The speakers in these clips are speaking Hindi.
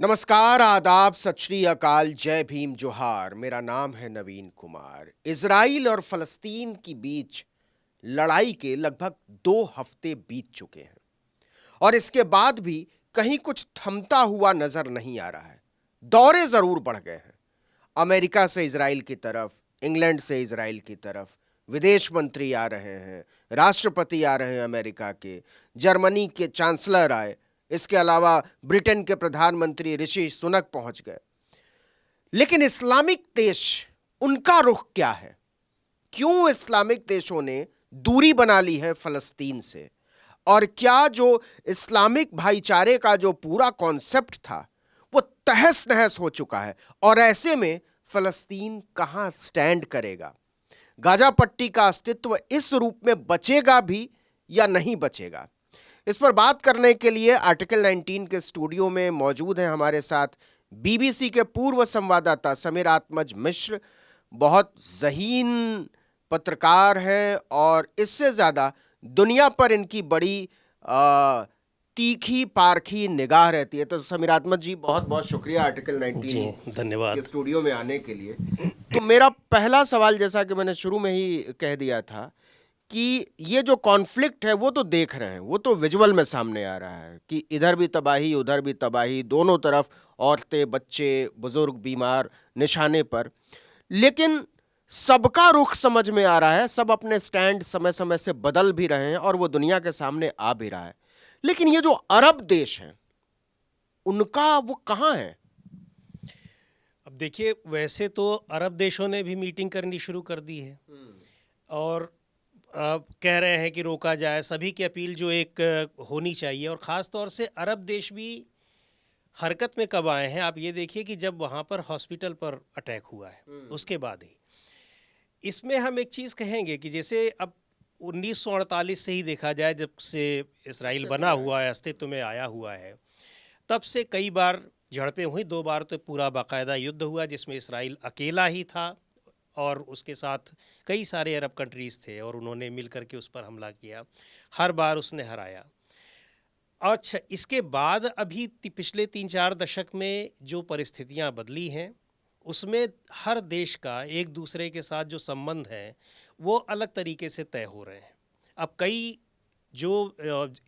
नमस्कार, आदाब, सत श्री अकाल, जय भीम, जोहार। मेरा नाम है नवीन कुमार। इजराइल और फलस्तीन की बीच लड़ाई के लगभग 2 हफ्ते बीत चुके हैं और इसके बाद भी कहीं कुछ थमता हुआ नजर नहीं आ रहा है। दौरे जरूर बढ़ गए हैं, अमेरिका से इजराइल की तरफ, इंग्लैंड से इजराइल की तरफ। विदेश मंत्री आ रहे हैं, राष्ट्रपति आ रहे हैं अमेरिका के, जर्मनी के चांसलर आए, इसके अलावा ब्रिटेन के प्रधानमंत्री ऋषि सुनक पहुंच गए। लेकिन इस्लामिक देश, उनका रुख क्या है? क्यों इस्लामिक देशों ने दूरी बना ली है फलस्तीन से? और क्या जो इस्लामिक भाईचारे का जो पूरा कॉन्सेप्ट था वो तहस नहस हो चुका है? और ऐसे में फलस्तीन कहां स्टैंड करेगा? गाजा पट्टी का अस्तित्व इस रूप में बचेगा भी या नहीं बचेगा? इस पर बात करने के लिए आर्टिकल 19 के स्टूडियो में मौजूद हैं हमारे साथ बीबीसी के पूर्व संवाददाता समीर आत्मज मिश्र। बहुत ज़हीन पत्रकार हैं और इससे ज़्यादा दुनिया पर इनकी बड़ी तीखी पारखी निगाह रहती है। तो समीर आत्मज जी, बहुत बहुत शुक्रिया आर्टिकल 19 जी धन्यवाद के स्टूडियो में आने के लिए। तो मेरा पहला सवाल, जैसा कि मैंने शुरू में ही कह दिया था, कि ये जो कॉन्फ्लिक्ट है वो तो देख रहे हैं, वो तो विजुअल में सामने आ रहा है कि इधर भी तबाही उधर भी तबाही, दोनों तरफ औरतें, बच्चे, बुजुर्ग, बीमार निशाने पर। लेकिन सबका रुख समझ में आ रहा है, सब अपने स्टैंड समय समय से बदल भी रहे हैं और वो दुनिया के सामने आ भी रहा है। लेकिन ये जो अरब देश हैं, उनका वो कहाँ है? अब देखिए, वैसे तो अरब देशों ने भी मीटिंग करनी शुरू कर दी है और कह रहे हैं कि रोका जाए। सभी की अपील जो एक होनी चाहिए, और ख़ास तौर से अरब देश भी हरकत में कब आए हैं। आप ये देखिए कि जब वहाँ पर हॉस्पिटल पर अटैक हुआ है उसके बाद ही। इसमें हम एक चीज़ कहेंगे कि जैसे अब 1948 से ही देखा जाए, जब से इसराइल बना हुआ है, अस्तित्व में आया हुआ है, तब से कई बार झड़पें हुई। 2 बार तो पूरा बाकायदा युद्ध हुआ जिसमें इसराइल अकेला ही था और उसके साथ कई सारे अरब कंट्रीज़ थे और उन्होंने मिल कर के उस पर हमला किया। हर बार उसने हराया। अच्छा, इसके बाद अभी पिछले 3-4 दशक में जो परिस्थितियां बदली हैं, उसमें हर देश का एक दूसरे के साथ जो संबंध है वो अलग तरीके से तय हो रहे हैं। अब कई जो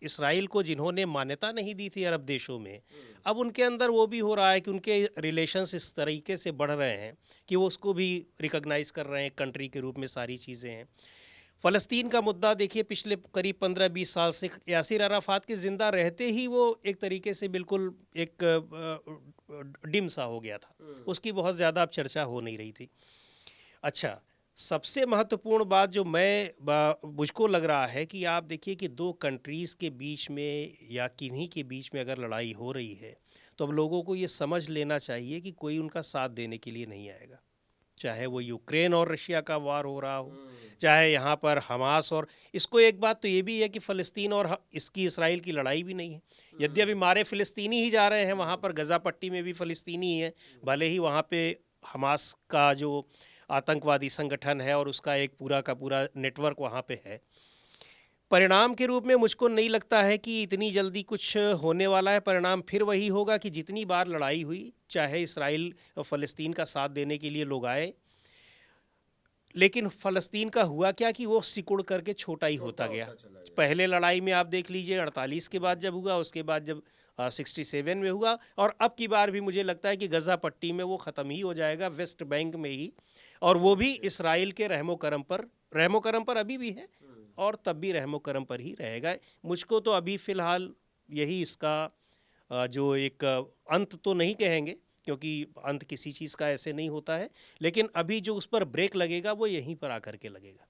इसराइल को जिन्होंने मान्यता नहीं दी थी अरब देशों में, अब उनके अंदर वो भी हो रहा है कि उनके रिलेशंस इस तरीके से बढ़ रहे हैं कि वो उसको भी रिकॉग्नाइज़ कर रहे हैं कंट्री के रूप में। सारी चीज़ें हैं। फ़लस्तीन का मुद्दा देखिए, पिछले करीब 15-20 साल से यासिर अराफात के ज़िंदा रहते ही वो एक तरीके से बिल्कुल एक डिम सा हो गया था। उसकी बहुत ज़्यादा अब चर्चा हो नहीं रही थी। अच्छा, सबसे महत्वपूर्ण बात जो मुझको लग रहा है कि आप देखिए कि 2 कंट्रीज़ के बीच में या किन्हीं के बीच में अगर लड़ाई हो रही है, तो अब लोगों को ये समझ लेना चाहिए कि कोई उनका साथ देने के लिए नहीं आएगा। चाहे वो यूक्रेन और रशिया का वार हो रहा हो, चाहे यहाँ पर हमास। और इसको एक बात तो ये भी है कि फ़लस्तीन और इसकी इसराइल की लड़ाई भी नहीं है। यद्यपि मारे फ़लस्तीनी ही जा रहे हैं वहाँ पर, गज़ा पट्टी में भी फ़लस्तीनी ही है, भले ही वहाँ पे हमास का जो आतंकवादी संगठन है और उसका एक पूरा का पूरा नेटवर्क वहाँ पे है। परिणाम के रूप में मुझको नहीं लगता है कि इतनी जल्दी कुछ होने वाला है। परिणाम फिर वही होगा कि जितनी बार लड़ाई हुई, चाहे इसराइल और फ़लस्तीन का साथ देने के लिए लोग आए, लेकिन फ़लस्तीन का हुआ क्या कि वो सिकुड़ करके छोटा ही होता गया। पहले लड़ाई में आप देख लीजिए 48 के बाद जब हुआ, उसके बाद जब 67 में हुआ, और अब की बार भी मुझे लगता है कि गज़ा पट्टी में वो ख़त्म ही हो जाएगा, वेस्ट बैंक में ही। और वो भी इसराइल के रहमो करम पर अभी भी है और तब भी रहमो करम पर ही रहेगा। मुझको तो अभी फ़िलहाल यही इसका जो एक अंत तो नहीं कहेंगे, क्योंकि अंत किसी चीज़ का ऐसे नहीं होता है, लेकिन अभी जो उस पर ब्रेक लगेगा वो यहीं पर आकर के लगेगा।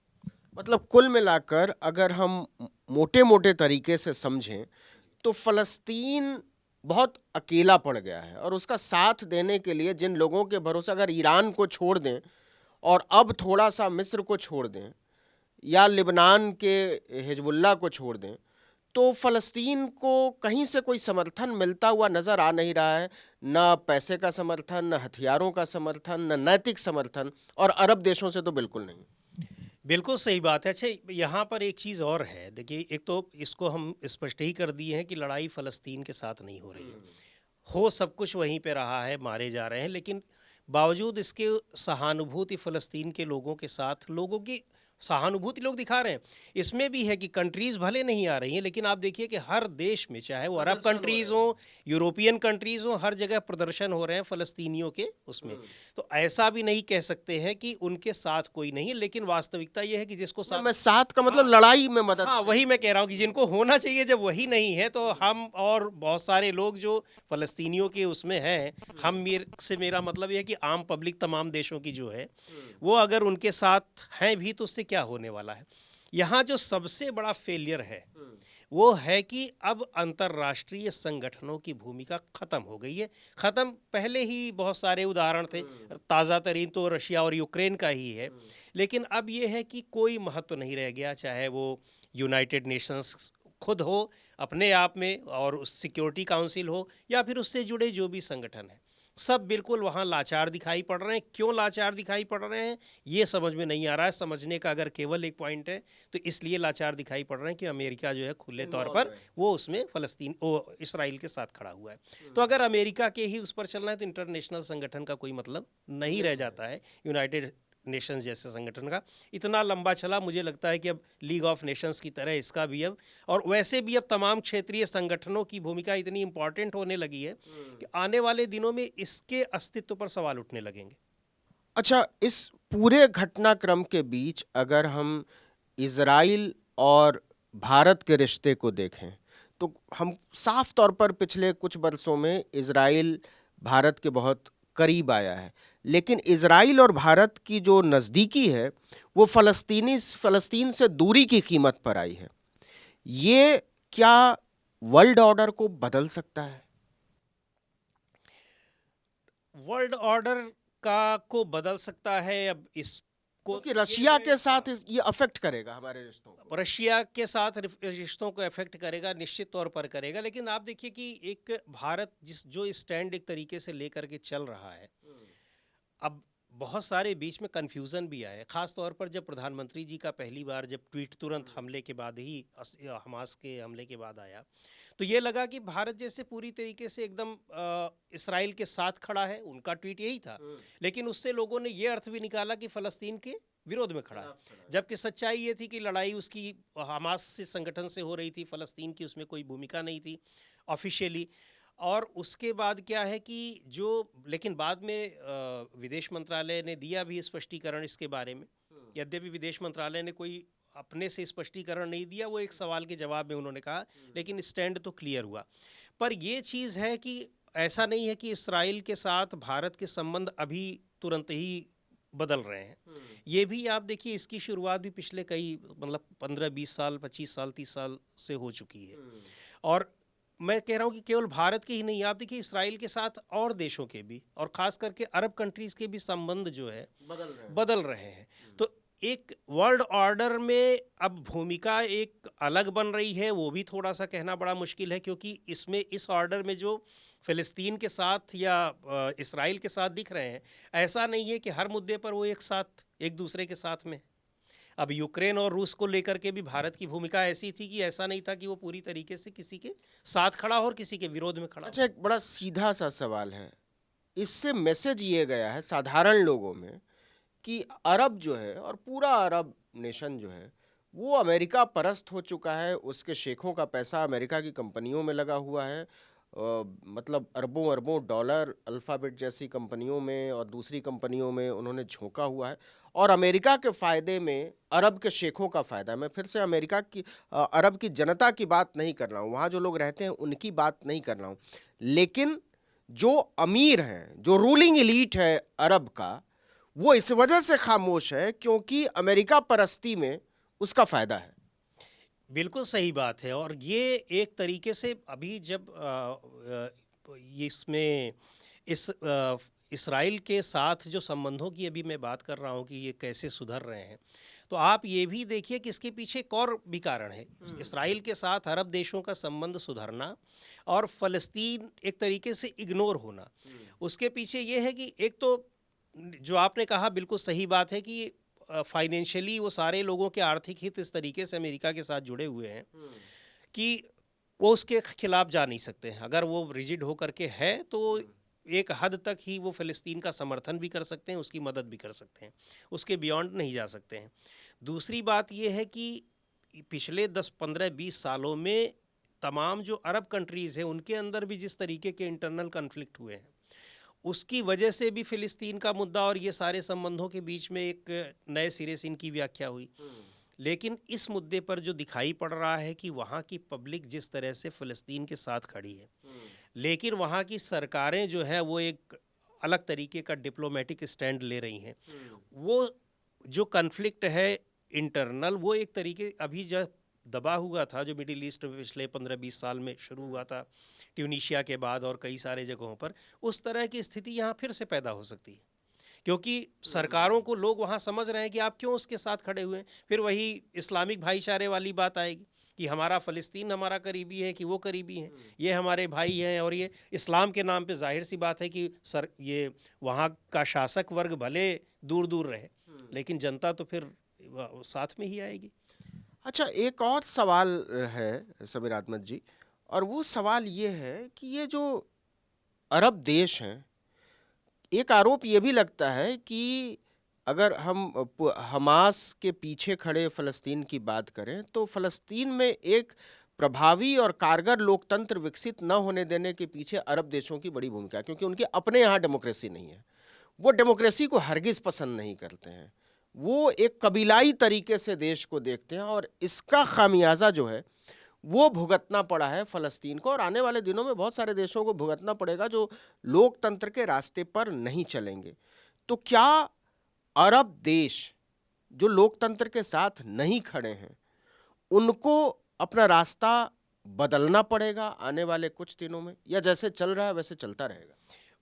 मतलब कुल मिलाकर अगर हम मोटे मोटे तरीके से समझें तो फ़लस्तीन बहुत अकेला पड़ गया है और उसका साथ देने के लिए जिन लोगों के भरोसे, अगर ईरान को छोड़ दें और अब थोड़ा सा मिस्र को छोड़ दें या लिबनान के हिजबुल्लाह को छोड़ दें, तो फ़लस्तीन को कहीं से कोई समर्थन मिलता हुआ नज़र आ नहीं रहा है। न पैसे का समर्थन, न हथियारों का समर्थन, न नैतिक समर्थन, और अरब देशों से तो बिल्कुल नहीं। बिल्कुल सही बात है। अच्छा, यहाँ पर एक चीज़ और है। देखिए, एक तो इसको हम स्पष्ट ही कर दिए हैं कि लड़ाई फ़लस्तीन के साथ नहीं हो रही है, हो सब कुछ वहीं पे रहा है, मारे जा रहे हैं, लेकिन बावजूद इसके सहानुभूति फ़लस्तीन के लोगों के साथ, लोगों की सहानुभूति लोग दिखा रहे हैं। इसमें भी है कि कंट्रीज़ भले नहीं आ रही हैं, लेकिन आप देखिए कि हर देश में, चाहे वो अरब कंट्रीज़ हों, यूरोपियन कंट्रीज़ हों, हर जगह प्रदर्शन हो रहे हैं फ़लस्तीनियों के उसमें। तो ऐसा भी नहीं कह सकते हैं कि उनके साथ कोई नहीं है, लेकिन वास्तविकता ये है कि जिसको साथ, मैं साथ का मतलब लड़ाई में मदद हाँ, से। वही मैं कह रहा हूँ कि जिनको होना चाहिए जब वही नहीं है, तो हम और बहुत सारे लोग जो फ़लस्तीनियों के उसमें हैं, मेरा मतलब ये है कि आम पब्लिक तमाम देशों की जो है, वो अगर उनके साथ हैं भी तो उससे क्या होने वाला है। यहाँ जो सबसे बड़ा फेलियर है वो है कि अब अंतर्राष्ट्रीय संगठनों की भूमिका खत्म हो गई है। खत्म, पहले ही बहुत सारे उदाहरण थे, ताज़ा तरीन तो रशिया और यूक्रेन का ही है, लेकिन अब ये है कि कोई महत्व नहीं रह गया, चाहे वो यूनाइटेड नेशंस खुद हो अपने आप में, और उस सिक्योरिटी काउंसिल हो, या फिर उससे जुड़े जो भी संगठन हैं, सब बिल्कुल वहाँ लाचार दिखाई पड़ रहे हैं। क्यों लाचार दिखाई पड़ रहे हैं ये समझ में नहीं आ रहा है। समझने का अगर केवल एक पॉइंट है तो इसलिए लाचार दिखाई पड़ रहे हैं कि अमेरिका जो है खुले तौर पर वो उसमें इसराइल के साथ खड़ा हुआ है। तो अगर अमेरिका के ही उस पर चलना है तो इंटरनेशनल संगठन का कोई मतलब नहीं रह जाता है। यूनाइटेड नेशंस जैसे संगठन का इतना लंबा चला, मुझे लगता है कि अब लीग ऑफ नेशंस की तरह इसका भी अब, और वैसे भी अब तमाम क्षेत्रीय संगठनों की भूमिका इतनी इंपॉर्टेंट होने लगी है कि आने वाले दिनों में इसके अस्तित्व पर सवाल उठने लगेंगे। अच्छा, इस पूरे घटनाक्रम के बीच अगर हम इजराइल और भारत के रिश्ते को देखें तो हम साफ तौर पर पिछले कुछ वर्षों में इजराइल भारत के बहुत करीब आया है, लेकिन इजराइल और भारत की जो नज़दीकी है वो फ़लस्तीन से दूरी की कीमत पर आई है। ये क्या वर्ल्ड ऑर्डर को बदल सकता है? वर्ल्ड ऑर्डर का को बदल सकता है। अब इसको क्योंकि रशिया के साथ ये अफेक्ट करेगा हमारे रिश्तों को। रशिया के साथ रिश्तों को अफेक्ट करेगा, निश्चित तौर पर करेगा, लेकिन आप देखिए कि एक भारत जो स्टैंड एक तरीके से लेकर के चल रहा है, अब बहुत सारे बीच में कन्फ्यूज़न भी आया, ख़ास तौर पर जब प्रधानमंत्री जी का पहली बार जब ट्वीट तुरंत हमले के बाद ही, हमास के हमले के बाद आया, तो ये लगा कि भारत जैसे पूरी तरीके से एकदम इसराइल के साथ खड़ा है। उनका ट्वीट यही था, लेकिन उससे लोगों ने ये अर्थ भी निकाला कि फ़लस्तीन के विरोध में खड़ा है, जबकि सच्चाई ये थी कि लड़ाई उसकी हमास से संगठन से हो रही थी, फ़लस्तीन की उसमें कोई भूमिका नहीं थी ऑफिशियली। और उसके बाद क्या है कि जो, लेकिन बाद में विदेश मंत्रालय ने दिया भी स्पष्टीकरण इसके बारे में। यद्यपि विदेश मंत्रालय ने कोई अपने से स्पष्टीकरण नहीं दिया, वो एक सवाल के जवाब में उन्होंने कहा, लेकिन स्टैंड तो क्लियर हुआ। पर ये चीज़ है कि ऐसा नहीं है कि इसराइल के साथ भारत के संबंध अभी तुरंत ही बदल रहे हैं। ये भी आप देखिए, इसकी शुरुआत भी पिछले कई, मतलब 15-20 साल, 25 साल, 30 साल से हो चुकी है। और मैं कह रहा हूँ कि केवल भारत के ही नहीं, आप देखिए इसराइल के साथ और देशों के भी, और ख़ास करके अरब कंट्रीज़ के भी संबंध जो है बदल रहे हैं। तो एक वर्ल्ड ऑर्डर में अब भूमिका एक अलग बन रही है, वो भी थोड़ा सा कहना बड़ा मुश्किल है, क्योंकि इसमें इस ऑर्डर में जो फ़िलिस्तीन के साथ या इसराइल के साथ दिख रहे हैं, ऐसा नहीं है कि हर मुद्दे पर वो एक दूसरे के साथ में। अब यूक्रेन और रूस को लेकर के भी भारत की भूमिका ऐसी थी कि ऐसा नहीं था कि वो पूरी तरीके से किसी के साथ खड़ा हो और किसी के विरोध में खड़ा हो। अच्छा, एक बड़ा सीधा सा सवाल है, इससे मैसेज ये गया है साधारण लोगों में कि अरब जो है और पूरा अरब नेशन जो है वो अमेरिका परस्त हो चुका है, उसके शेखों का पैसा अमेरिका की कंपनियों में लगा हुआ है। मतलब अरबों अरबों डॉलर अल्फ़ाबेट जैसी कंपनियों में और दूसरी कंपनियों में उन्होंने झोंका हुआ है, और अमेरिका के फ़ायदे में अरब के शेखों का फ़ायदा। मैं फिर से अरब की जनता की बात नहीं कर रहा हूँ, वहाँ जो लोग रहते हैं उनकी बात नहीं कर रहा हूँ, लेकिन जो अमीर हैं, जो रूलिंग एलीट है अरब का, वो इस वजह से खामोश है क्योंकि अमेरिका परस्ती में उसका फ़ायदा है। बिल्कुल सही बात है। और ये एक तरीके से अभी जब इसमें इसराइल के साथ जो संबंधों की अभी मैं बात कर रहा हूँ कि ये कैसे सुधर रहे हैं, तो आप ये भी देखिए कि इसके पीछे एक और भी कारण है। इसराइल के साथ अरब देशों का संबंध सुधरना और फ़लस्तीन एक तरीके से इग्नोर होना, उसके पीछे ये है कि एक तो जो आपने कहा बिल्कुल सही बात है कि फाइनेंशियली वो सारे लोगों के आर्थिक हित इस तरीके से अमेरिका के साथ जुड़े हुए हैं कि वो उसके खिलाफ जा नहीं सकते हैं। अगर वो रिजिड होकर के है तो एक हद तक ही वो फ़िलिस्तीन का समर्थन भी कर सकते हैं, उसकी मदद भी कर सकते हैं, उसके बियॉन्ड नहीं जा सकते हैं। दूसरी बात ये है कि पिछले 10, 15, 20 सालों में तमाम जो अरब कंट्रीज़ हैं उनके अंदर भी जिस तरीके के इंटरनल कन्फ्लिक्ट हुए हैं, उसकी वजह से भी फ़िलिस्तीन का मुद्दा और ये सारे संबंधों के बीच में एक नए सिरे से इनकी व्याख्या हुई। लेकिन इस मुद्दे पर जो दिखाई पड़ रहा है कि वहाँ की पब्लिक जिस तरह से फ़िलिस्तीन के साथ खड़ी है, लेकिन वहाँ की सरकारें जो है वो एक अलग तरीके का डिप्लोमेटिक स्टैंड ले रही हैं। वो जो कन्फ्लिक्ट है इंटरनल, वो एक तरीके अभी जब दबा हुआ था, जो मिडिल ईस्ट में पिछले 15-20 साल में शुरू हुआ था ट्यूनीशिया के बाद और कई सारे जगहों पर, उस तरह की स्थिति यहाँ फिर से पैदा हो सकती है, क्योंकि सरकारों को लोग वहाँ समझ रहे हैं कि आप क्यों उसके साथ खड़े हुए हैं। फिर वही इस्लामिक भाईचारे वाली बात आएगी कि हमारा फ़लस्तीन हमारा करीबी है कि वो करीबी हैं, ये हमारे भाई हैं, और ये इस्लाम के नाम पे ज़ाहिर सी बात है कि ये वहाँ का शासक वर्ग भले दूर दूर रहे, लेकिन जनता तो फिर साथ में ही आएगी। अच्छा, एक और सवाल है समीर अहमद जी, और वो सवाल ये है कि ये जो अरब देश हैं, एक आरोप ये भी लगता है कि अगर हम हमास के पीछे खड़े फ़लस्तीन की बात करें तो फ़लस्तीन में एक प्रभावी और कारगर लोकतंत्र विकसित न होने देने के पीछे अरब देशों की बड़ी भूमिका है, क्योंकि उनके अपने यहाँ डेमोक्रेसी नहीं है। वो डेमोक्रेसी को हरगिज़ पसंद नहीं करते हैं, वो एक कबीलाई तरीके से देश को देखते हैं, और इसका खामियाजा जो है वो भुगतना पड़ा है फ़लस्तीन को, और आने वाले दिनों में बहुत सारे देशों को भुगतना पड़ेगा जो लोकतंत्र के रास्ते पर नहीं चलेंगे। तो क्या अरब देश जो लोकतंत्र के साथ नहीं खड़े हैं, उनको अपना रास्ता बदलना पड़ेगा आने वाले कुछ दिनों में, या जैसे चल रहा है वैसे चलता रहेगा?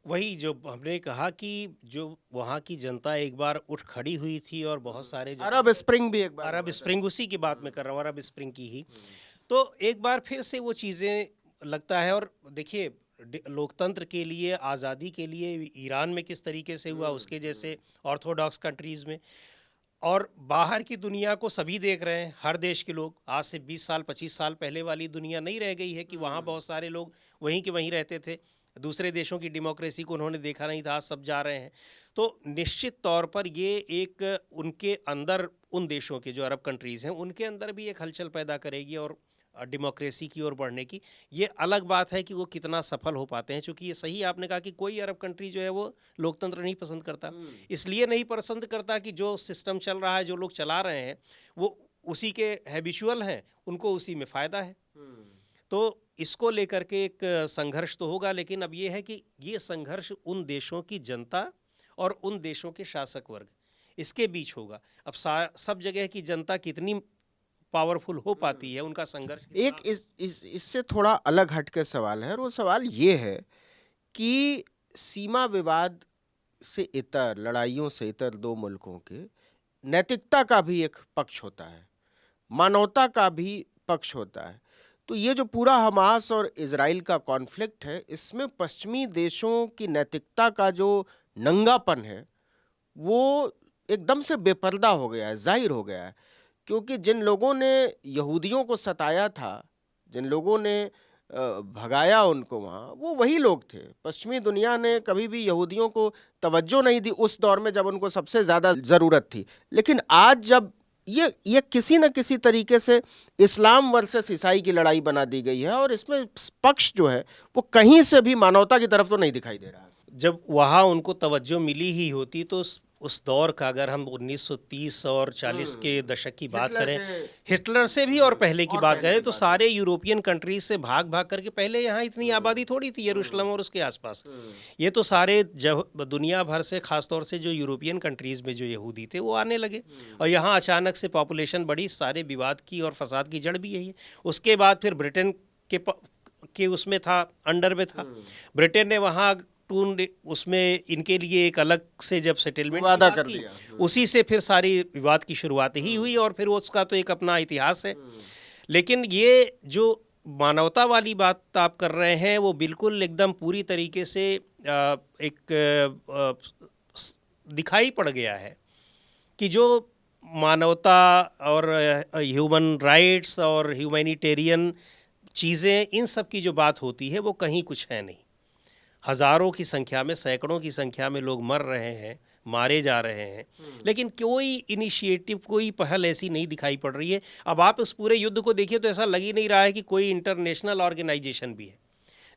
वही जो हमने कहा कि जो वहाँ की जनता एक बार उठ खड़ी हुई थी, और बहुत सारे अरब स्प्रिंग भी एक बार अरब स्प्रिंग, उसी की बात मैं कर रहा हूँ, अरब स्प्रिंग की ही, तो एक बार फिर से वो चीज़ें लगता है। और देखिए, लोकतंत्र के लिए, आज़ादी के लिए ईरान में किस तरीके से हुआ, उसके जैसे ऑर्थोडॉक्स कंट्रीज़ में, और बाहर की दुनिया को सभी देख रहे हैं, हर देश के लोग। आज से 20 साल 25 साल पहले वाली दुनिया नहीं रह गई है कि वहाँ बहुत सारे लोग वहीं के वहीं रहते थे, दूसरे देशों की डेमोक्रेसी को उन्होंने देखा नहीं था, आज सब जा रहे हैं। तो निश्चित तौर पर ये एक उनके अंदर, उन देशों के जो अरब कंट्रीज़ हैं उनके अंदर भी एक हलचल पैदा करेगी, और डेमोक्रेसी की ओर बढ़ने की। ये अलग बात है कि वो कितना सफल हो पाते हैं, क्योंकि ये सही आपने कहा कि कोई अरब कंट्री जो है वो लोकतंत्र नहीं पसंद करता। इसलिए नहीं पसंद करता कि जो सिस्टम चल रहा है, जो लोग चला रहे हैं, वो उसी के हैबिचुअल हैं, उनको उसी में फ़ायदा है। तो इसको लेकर के एक संघर्ष तो होगा, लेकिन अब ये है कि ये संघर्ष उन देशों की जनता और उन देशों के शासक वर्ग, इसके बीच होगा। अब सब जगह की जनता कितनी पावरफुल हो पाती है, उनका संघर्ष। एक इससे थोड़ा अलग हट के सवाल है, और वो सवाल ये है कि सीमा विवाद से इतर, लड़ाइयों से इतर दो मुल्कों के नैतिकता का भी एक पक्ष होता है, मानवता का भी पक्ष होता है। तो ये जो पूरा हमास और इजराइल का कॉन्फ्लिक्ट है, इसमें पश्चिमी देशों की नैतिकता का जो नंगापन है वो एकदम से बेपर्दा हो गया है, जाहिर हो गया है। क्योंकि जिन लोगों ने यहूदियों को सताया था, जिन लोगों ने भगाया उनको वहाँ, वो वही लोग थे। पश्चिमी दुनिया ने कभी भी यहूदियों को तवज्जो नहीं दी उस दौर में जब उनको सबसे ज़्यादा ज़रूरत थी। लेकिन आज जब ये किसी न किसी तरीके से इस्लाम वर्सेस ईसाई की लड़ाई बना दी गई है, और इसमें पक्ष जो है वो कहीं से भी मानवता की तरफ तो नहीं दिखाई दे रहा है। जब वहाँ उनको तवज्जो मिली ही होती तो उस दौर का, अगर हम 1930 और 40 के दशक की बात करें, हिटलर से भी और पहले की बात करें, तो सारे यूरोपियन कंट्रीज से भाग भाग करके, पहले यहाँ इतनी आबादी थोड़ी थी यरूशलेम और उसके आसपास, ये तो सारे दुनिया भर से, खासतौर से जो यूरोपियन कंट्रीज में जो यहूदी थे वो आने लगे, और यहाँ अचानक से पॉपुलेशन बढ़ी। सारे विवाद की और फसाद की जड़ भी यही है। उसके बाद फिर ब्रिटेन के उसमें था, अंडर में था, ब्रिटेन ने वहाँ उसमें इनके लिए एक अलग से जब सेटलमेंट वादा कर दिया, उसी से फिर सारी विवाद की शुरुआत ही हुई, और फिर उसका तो एक अपना इतिहास है। लेकिन ये जो मानवता वाली बात आप कर रहे हैं, वो बिल्कुल एकदम पूरी तरीके से एक दिखाई पड़ गया है कि जो मानवता और ह्यूमन राइट्स और ह्यूमैनिटेरियन चीज़ें, इन सब की जो बात होती है वो कहीं कुछ है नहीं। हज़ारों की संख्या में, सैकड़ों की संख्या में लोग मर रहे हैं, मारे जा रहे हैं, लेकिन कोई इनिशिएटिव, कोई पहल ऐसी नहीं दिखाई पड़ रही है। अब आप उस पूरे युद्ध को देखिए तो ऐसा लग ही नहीं रहा है कि कोई इंटरनेशनल ऑर्गेनाइजेशन भी है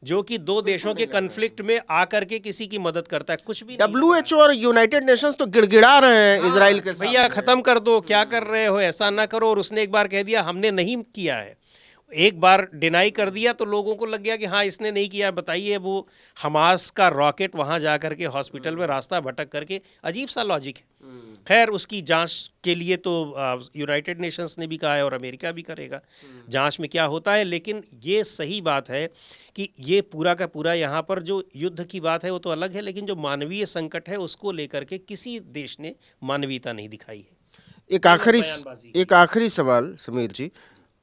जो कि दो देशों के कन्फ्लिक्ट में आकर के किसी की मदद करता है। कुछ भी नहीं। WHO और यूनाइटेड नेशंस तो गिड़गिड़ा रहे हैं इजराइल के साथ। भैया खत्म कर दो, क्या कर रहे हो, ऐसा ना करो। और उसने एक बार कह दिया हमने नहीं किया है, एक बार डिनाई कर दिया तो लोगों को लग गया कि हाँ इसने नहीं किया। बताइए, वो हमास का रॉकेट वहाँ जा करके हॉस्पिटल में रास्ता भटक करके, अजीब सा लॉजिक है। खैर, उसकी जांच के लिए तो यूनाइटेड नेशंस ने भी कहा है और अमेरिका भी करेगा जांच में क्या होता है। लेकिन ये सही बात है कि ये पूरा का पूरा यहाँ पर जो युद्ध की बात है वो तो अलग है, लेकिन जो मानवीय संकट है उसको लेकर के किसी देश ने मानवीयता नहीं दिखाई है। एक आखिरी सवाल समीर जी,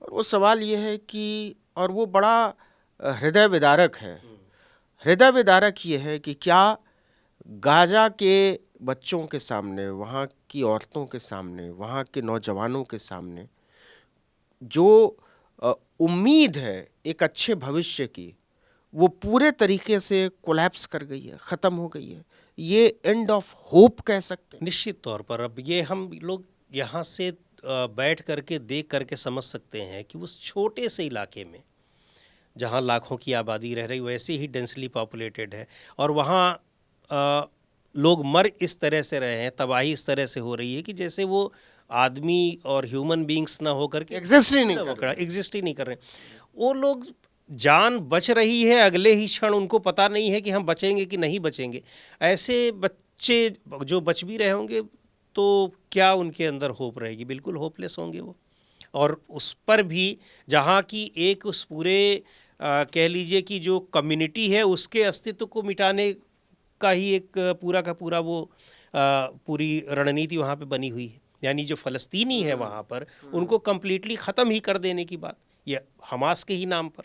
और वो सवाल ये है कि, और वो बड़ा हृदय विदारक है। हृदय विदारक ये है कि क्या गाजा के बच्चों के सामने, वहाँ की औरतों के सामने, वहाँ के नौजवानों के सामने जो उम्मीद है एक अच्छे भविष्य की, वो पूरे तरीके से कोलैप्स कर गई है, ख़त्म हो गई है। ये एंड ऑफ होप कह सकते हैं। निश्चित तौर पर अब ये हम लोग यहाँ से बैठ करके देख करके समझ सकते हैं कि उस छोटे से इलाके में जहाँ लाखों की आबादी रह रही, वैसे ही डेंसली पॉपुलेटेड है, और वहाँ लोग मर इस तरह से रहे हैं, तबाही इस तरह से हो रही है कि जैसे वो आदमी और ह्यूमन बींग्स ना होकर के एग्जिस्ट ही नहीं कर रहे। वो लोग, जान बच रही है अगले ही क्षण, उनको पता नहीं है कि हम बचेंगे कि नहीं बचेंगे। ऐसे बच्चे जो बच भी रहे होंगे तो क्या उनके अंदर होप रहेगी? बिल्कुल होपलेस होंगे वो। और उस पर भी जहाँ की एक उस पूरे कह लीजिए कि जो कम्युनिटी है उसके अस्तित्व को मिटाने का ही एक पूरा का पूरा वो पूरी रणनीति वहाँ पे बनी हुई है। यानी जो फ़लस्तीनी है वहाँ पर, उनको कम्प्लीटली ख़त्म ही कर देने की बात, ये हमास के ही नाम पर।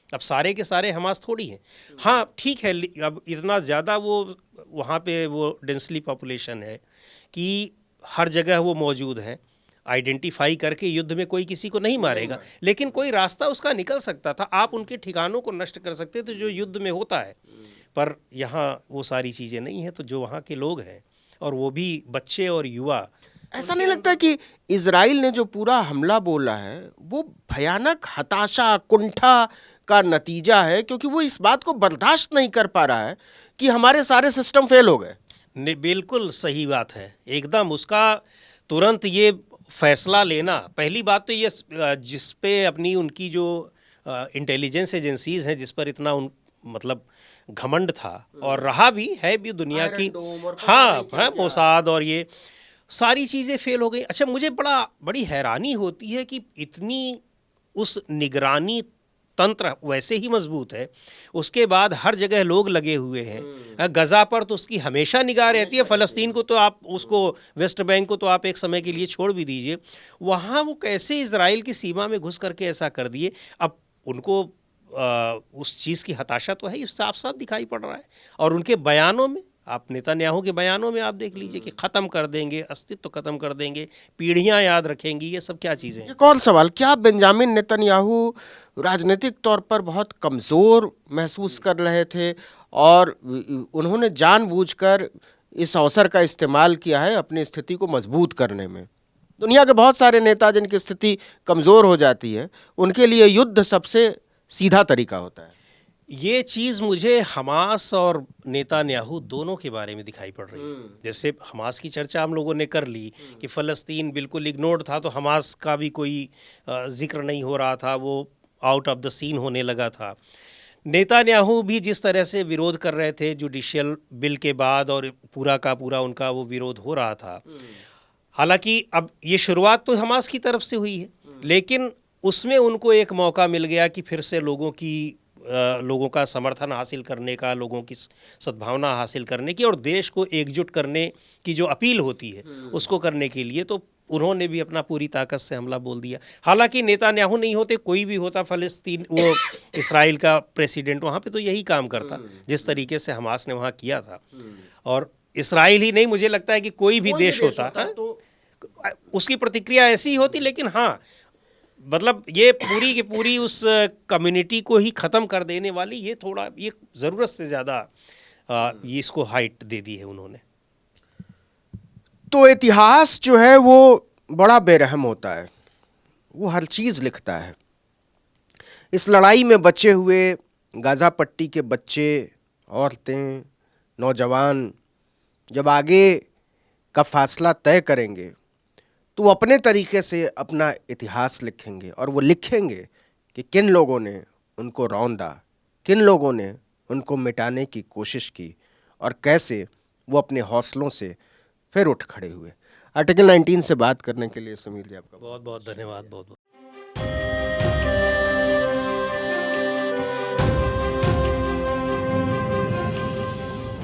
अब सारे के सारे हमास थोड़ी हैं। हाँ ठीक है, अब इतना ज़्यादा वो वहाँ पे वो डेंसली पॉपुलेशन है कि हर जगह वो मौजूद हैं। आइडेंटिफाई करके युद्ध में कोई किसी को नहीं मारेगा, लेकिन कोई रास्ता उसका निकल सकता था। आप उनके ठिकानों को नष्ट कर सकते थे जो युद्ध में होता है, पर यहाँ वो सारी चीज़ें नहीं हैं। तो जो वहाँ के लोग हैं, और वो भी बच्चे और युवा, ऐसा नहीं लगता कि इजराइल ने जो पूरा हमला बोला है वो भयानक हताशा, कुंठा का नतीजा है, क्योंकि वो इस बात को बर्दाश्त नहीं कर पा रहा है कि हमारे सारे सिस्टम फेल हो गए। बिल्कुल सही बात है एकदम। उसका तुरंत ये फैसला लेना, पहली बात तो ये जिस पे अपनी उनकी जो इंटेलिजेंस एजेंसीज हैं, जिस पर इतना मतलब घमंड था, और रहा भी है भी दुनिया की, हाँ हाँ, मोसाद और ये सारी चीज़ें फेल हो गई। अच्छा, मुझे बड़ी हैरानी होती है कि इतनी उस निगरानी तंत्र वैसे ही मजबूत है, उसके बाद हर जगह लोग लगे हुए हैं। गज़ा पर तो उसकी हमेशा निगाह रहती है, फ़लस्तीन को तो आप उसको, वेस्ट बैंक को तो आप एक समय के लिए छोड़ भी दीजिए। वहाँ वो कैसे इजराइल की सीमा में घुस करके ऐसा कर दिए? अब उनको उस चीज़ की हताशा तो है, साफ साफ दिखाई पड़ रहा है। और उनके बयानों में, आप नेतन्याहू के बयानों में आप देख लीजिए कि ख़त्म कर देंगे, अस्तित्व ख़त्म कर देंगे, पीढ़ियाँ याद रखेंगी, ये सब क्या चीज़ें हैं? एक और सवाल, क्या बेंजामिन नेतन्याहू राजनीतिक तौर पर बहुत कमज़ोर महसूस कर रहे थे और उन्होंने जानबूझकर इस अवसर का इस्तेमाल किया है अपनी स्थिति को मजबूत करने में? दुनिया के बहुत सारे नेता जिनकी स्थिति कमज़ोर हो जाती है, उनके लिए युद्ध सबसे सीधा तरीका होता है। ये चीज़ मुझे हमास और नेतन्याहू दोनों के बारे में दिखाई पड़ रही है। जैसे हमास की चर्चा हम लोगों ने कर ली कि फ़लस्तीन बिल्कुल इग्नोर्ड था, तो हमास का भी कोई जिक्र नहीं हो रहा था, वो आउट ऑफ द सीन होने लगा था। नेतन्याहू भी जिस तरह से विरोध कर रहे थे जुडिशियल बिल के बाद, और पूरा का पूरा उनका वो विरोध हो रहा था। हालांकि अब ये शुरुआत तो हमास की तरफ से हुई है, लेकिन उसमें उनको एक मौका मिल गया कि फिर से लोगों का समर्थन हासिल करने का, लोगों की सद्भावना हासिल करने की, और देश को एकजुट करने की जो अपील होती है उसको करने के लिए तो उन्होंने भी अपना पूरी ताकत से हमला बोल दिया। हालांकि नेतन्याहू नहीं होते, कोई भी होता फ़लस्तीन, वो इसराइल का प्रेसिडेंट, वहाँ पे तो यही काम करता जिस तरीके से हमास ने वहाँ किया था। और इसराइल ही नहीं, मुझे लगता है कि कोई भी देश होता तो उसकी प्रतिक्रिया ऐसी ही होती। लेकिन हाँ, मतलब ये पूरी की पूरी उस कम्युनिटी को ही ख़त्म कर देने वाली, ये थोड़ा ये ज़रूरत से ज़्यादा ये इसको हाइट दे दी है उन्होंने। तो इतिहास जो है वो बड़ा बेरहम होता है, वो हर चीज़ लिखता है। इस लड़ाई में बचे हुए गाज़ा पट्टी के बच्चे, औरतें, नौजवान जब आगे का फासला तय करेंगे तो वो अपने तरीके से अपना इतिहास लिखेंगे, और वो लिखेंगे कि किन लोगों ने उनको रौंदा, किन लोगों ने उनको मिटाने की कोशिश की, और कैसे वो अपने हौसलों से फिर उठ खड़े हुए। आर्टिकल 19 से बात करने के लिए सुनील जी आपका बहुत बहुत धन्यवाद, बहुत बहुत